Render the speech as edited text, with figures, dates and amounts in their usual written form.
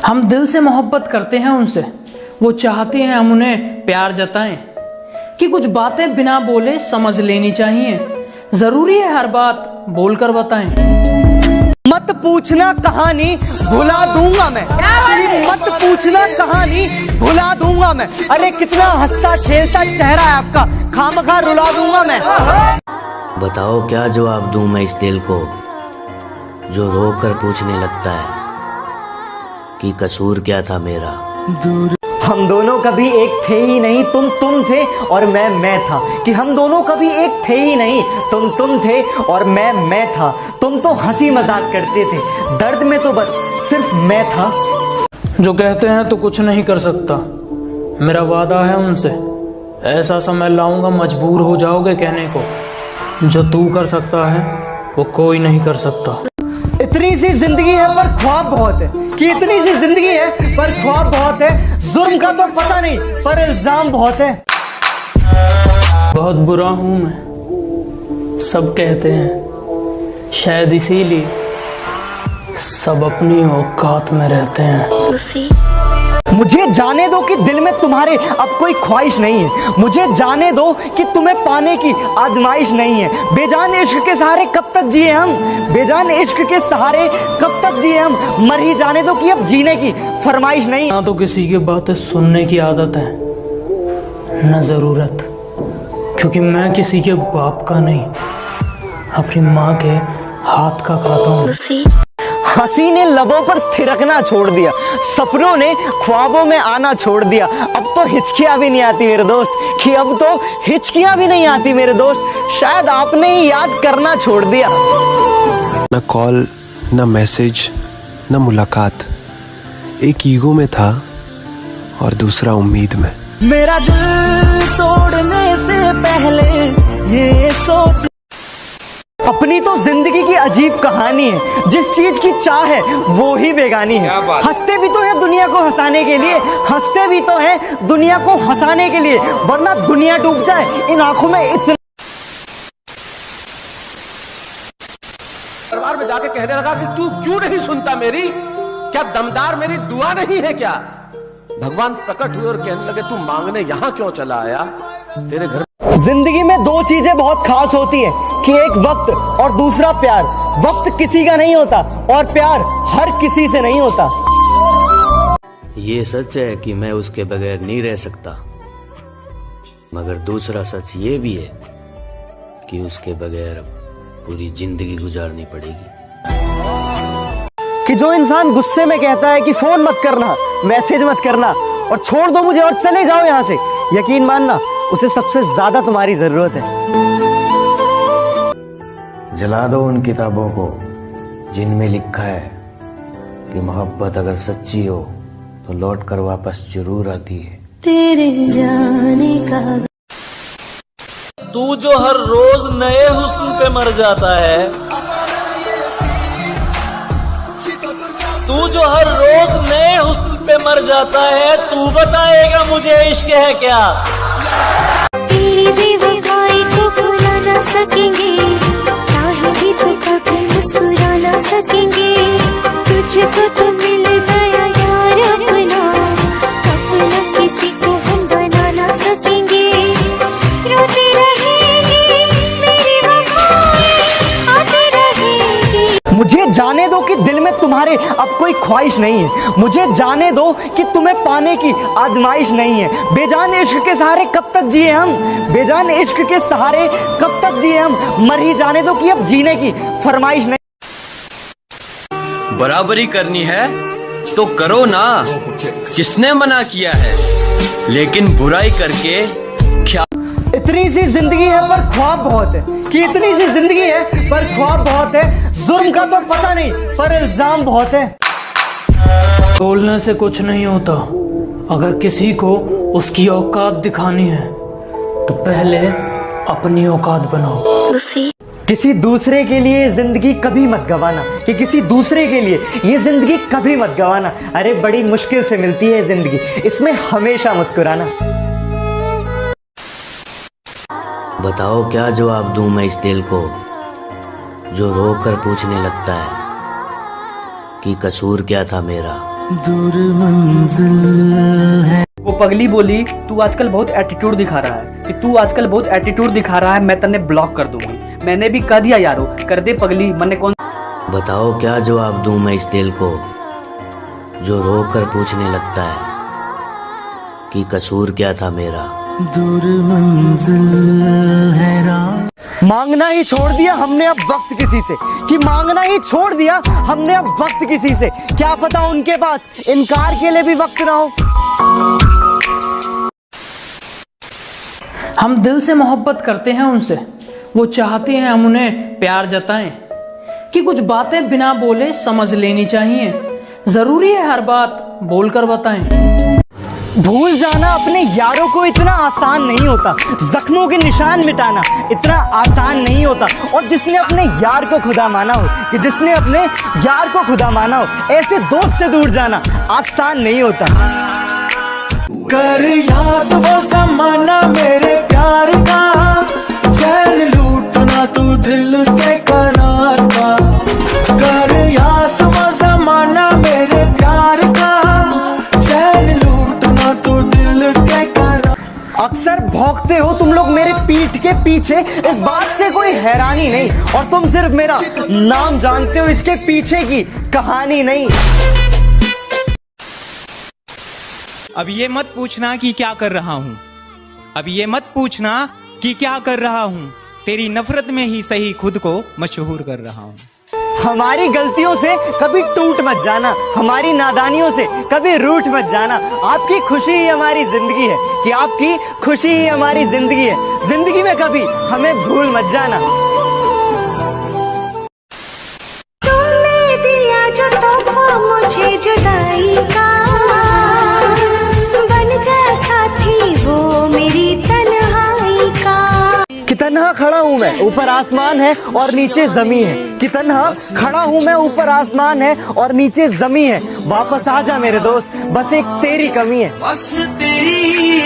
हम दिल से मोहब्बत करते हैं उनसे, वो चाहते हैं हम उन्हें प्यार जताएं कि कुछ बातें बिना बोले समझ लेनी चाहिए। जरूरी है हर बात बोलकर बताएं। मत पूछना कहानी भुला दूंगा मैं, मत पूछना कहानी भुला दूंगा मैं। अरे कितना हंसता खेलता चेहरा है आपका, खामखा रुला दूंगा मैं। बताओ क्या जवाब दूं मैं इस दिल को जो रो कर पूछने लगता है कि कसूर क्या था मेरा। हम दोनों कभी एक थे ही नहीं, तुम थे और मैं था। कि हम दोनों कभी एक थे ही नहीं, तुम थे और मैं था। तुम तो हंसी मजाक करते थे, दर्द में तो बस सिर्फ मैं था। जो कहते हैं तो कुछ नहीं कर सकता, मेरा वादा है उनसे, ऐसा समय लाऊंगा मजबूर हो जाओगे कहने को, जो तू कर सकता है वो कोई नहीं कर सकता। इतनी सी जिंदगी है पर ख्वाब बहुत है, कि इतनी सी जिंदगी है पर ख्वाब बहुत है। जुर्म का तो पता नहीं पर इल्जाम बहुत है। बहुत बुरा हूं मैं, सब कहते हैं, शायद इसीलिए सब अपनी औकात में रहते हैं। मुझे जाने दो कि दिल में तुम्हारे अब कोई ख्वाहिश नहीं है। मुझे जाने दो कि तुम्हें पाने की आजमाइश नहीं है। बेजान इश्क के सहारे कब तक जिए हम, बेजान इश्क के सहारे कब तक जिए हम। मर ही जाने दो कि अब जीने की फरमाइश नहीं। ना तो किसी की बातें सुनने की आदत है न जरूरत, क्योंकि मैं किसी के बाप का नहीं, अपनी माँ के हाथ का खाता हूँ। हंसी ने लबों पर थिरकना छोड़ दिया, सपनों ने ख्वाबों में आना छोड़ दिया। अब तो हिचकियां भी नहीं आती मेरे दोस्त, कि अब तो हिचकियां भी नहीं आती मेरे दोस्त। शायद आपने ही याद करना छोड़ दिया। न कॉल, न मैसेज, न मुलाकात। एक ईगो में था और दूसरा उम्मीद में। मेरा दिल तोड़ने से पहले ये सोच। अपनी तो जिंदगी की अजीब कहानी है, जिस चीज की चाह है वो ही बेगानी है। हंसते भी तो है दुनिया को हंसाने के लिए, हंसते भी तो है दुनिया को हंसाने के लिए, वरना दुनिया डूब जाए इन आंखों में। इतना दरबार में जाके कहने लगा कि तू क्यों नहीं सुनता मेरी, क्या दमदार मेरी दुआ नहीं है क्या। भगवान प्रकट हुए और कहने लगे तू मांगने यहां क्यों चला आया, तेरे घर। जिंदगी में दो चीजें बहुत खास होती है, कि एक वक्त और दूसरा प्यार। वक्त किसी का नहीं होता और प्यार हर किसी से नहीं होता। ये सच है कि मैं उसके बगैर नहीं रह सकता, मगर दूसरा सच ये भी है कि उसके बगैर पूरी जिंदगी गुजारनी पड़ेगी। कि जो इंसान गुस्से में कहता है कि फोन मत करना, मैसेज मत करना और छोड़ दो मुझे और चले जाओ यहां से, यकीन मानना उसे सबसे ज्यादा तुम्हारी जरूरत है। जला दो उन किताबों को जिनमें लिखा है कि मोहब्बत अगर सच्ची हो तो लौट कर वापस जरूर आती है। तेरे जाने का तू जो हर रोज नए हुस्न पे मर जाता है, तू जो हर रोज नए हुस्न पे मर जाता है, तू बताएगा मुझे इश्क है क्या। तेरी बेवफाई को भुला ना सकेंगे, चाहे भी तो कभी मुस्कुरा ना सकेंगे। तुझको तो मिल गया यार अपना, अपना किसी को हम बना ना सकेंगे। रोती रहेगी मेरी वफाएं, आती रहेगी। मुझे जाने दो कि दिल में तुम्हारे अब कोई ख्वाहिश नहीं है। मुझे जाने दो कि तुम्हें पाने की आजमाइश नहीं है। बेजान इश्क के सहारे कब तक जिए हम, बेजान इश्क के सहारे कब तक जिए हम। मर ही जाने दो कि अब जीने की फरमाइश नहीं। बराबरी करनी है तो करो ना, किसने मना किया है, लेकिन बुराई करके क्या। इतनी सी जिंदगी है पर ख्वाब बहुत है, कि इतनी सी जिंदगी है पर ख्वाब बहुत है। जुर्म का तो पता नहीं पर इल्जाम बहुत है। बोलने से कुछ नहीं होता, अगर किसी को उसकी औकात दिखानी है तो पहले अपनी औकात बनाओ। किसी दूसरे के लिए जिंदगी कभी मत गवाना, कि किसी दूसरे के लिए ये जिंदगी कभी मत गवाना। अरे बड़ी मुश्किल से मिलती है जिंदगी, इसमें हमेशा मुस्कुराना। बताओ क्या जवाब दूं मैं इस दिल को जो रो कर पूछने लगता है कि कसूर क्या था मेरा। वो पगली बोली तू आजकल बहुत एटीट्यूड दिखा रहा है कि तू आजकल बहुत एटीट्यूड दिखा रहा है, मैं तन्ने ब्लॉक कर दूंगी। मैंने भी कह दिया यारो, कर दे पगली। मैंने कौन बताओ क्या जवाब दूं मैं इस दिल को जो रो कर पूछने लगता है कि कसूर क्या था मेरा। दूर मंजिल है मांगना ही छोड़ दिया हमने अब वक्त किसी से, कि मांगना ही छोड़ दिया हमने अब वक्त किसी से। क्या पता उनके पास इनकार के लिए भी वक्त ना हो। हम दिल से मोहब्बत करते हैं उनसे, वो चाहते हैं हम उन्हें प्यार जताएं, कि कुछ बातें बिना बोले समझ लेनी चाहिए, जरूरी है हर बात बोलकर बताएं। भूल जाना अपने यारों को इतना आसान नहीं होता, जख्मों के निशान मिटाना इतना आसान नहीं होता। और जिसने अपने यार को खुदा माना हो, कि जिसने अपने यार को खुदा माना हो, ऐसे दोस्त से दूर जाना आसान नहीं होता। कर याद वो ज़माना मेरे प्यार का, चैन लूटना तू दिल के करार का। कर याद वो ज़माना मेरे प्यार का, चैन लूटना तू दिल के करार। अक्सर भौंकते हो तुम लोग मेरे पीठ के पीछे, इस बात से कोई हैरानी नहीं, और तुम सिर्फ मेरा नाम जानते हो, इसके पीछे की कहानी नहीं। अब ये मत पूछना कि क्या कर रहा हूँ, अब ये मत पूछना कि क्या कर रहा हूँ, तेरी नफरत में ही सही खुद को मशहूर कर रहा हूँ। हमारी गलतियों से कभी टूट मत जाना, हमारी नादानियों से कभी रूठ मत जाना। आपकी खुशी ही हमारी जिंदगी है, कि आपकी खुशी ही हमारी जिंदगी है। जिंदगी में कभी हमें भूल मत जाना। तुमने दिया जो तोहफा मुझे जुदाई का, वो मेरी तन्हाई का। कि तन्हा खड़ा हूँ मैं, ऊपर आसमान है और नीचे जमी है। कि तन्हा खड़ा हूँ मैं, ऊपर आसमान है और नीचे जमी है। वापस आ जा मेरे दोस्त, बस एक तेरी कमी है। बस तेरी